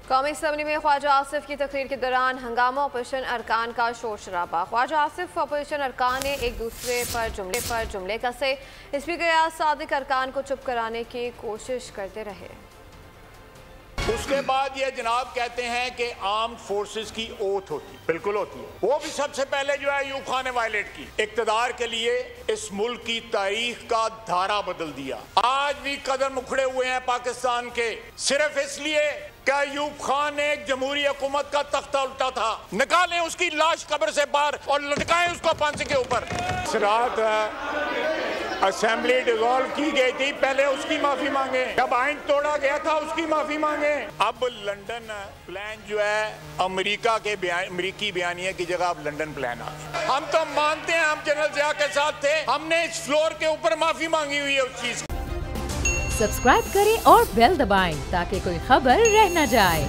कौमी असम्बली में ख्वाजा आसिफ की तकरीर के दौरान हंगामा, अपोजिशन अरकान का शोर शराबा। ख्वाजा आसिफ अपोजिशन अरकान ने एक दूसरे पर जुमले कसे। स्पीकर रियाज सादिक अरकान को चुप कराने की कोशिश करते रहे। उसके बाद ये जनाब कहते हैं कि आर्म फोर्सेस की ओथ होती है। बिल्कुल होती है। वो भी सबसे पहले जो है अयूब खान ने वायलेट की। इक्तदार के लिए इस मुल्क की तारीख का धारा बदल दिया। आज भी कदम उखड़े हुए हैं पाकिस्तान के, सिर्फ इसलिए कि अयूब खान ने एक जमहूरी हुकूमत का तख्ता उल्टा था। निकालें उसकी लाश कब्र से बाहर और लटकाएं उसको फांसी के ऊपर। रात असेंबली डिसॉल्व की गई थी, पहले उसकी माफी मांगे। जब आइन तोड़ा गया था उसकी माफी मांगे। अब लंदन प्लान जो है अमेरिकी बयानिया की जगह अब लंदन प्लान आ गया। हम तो मानते हैं, हम जनरल ज़िया के साथ थे, हमने इस फ्लोर के ऊपर माफी मांगी हुई है उस चीज। सब्सक्राइब करें और बेल दबाएं ताकि कोई खबर रह न जाए।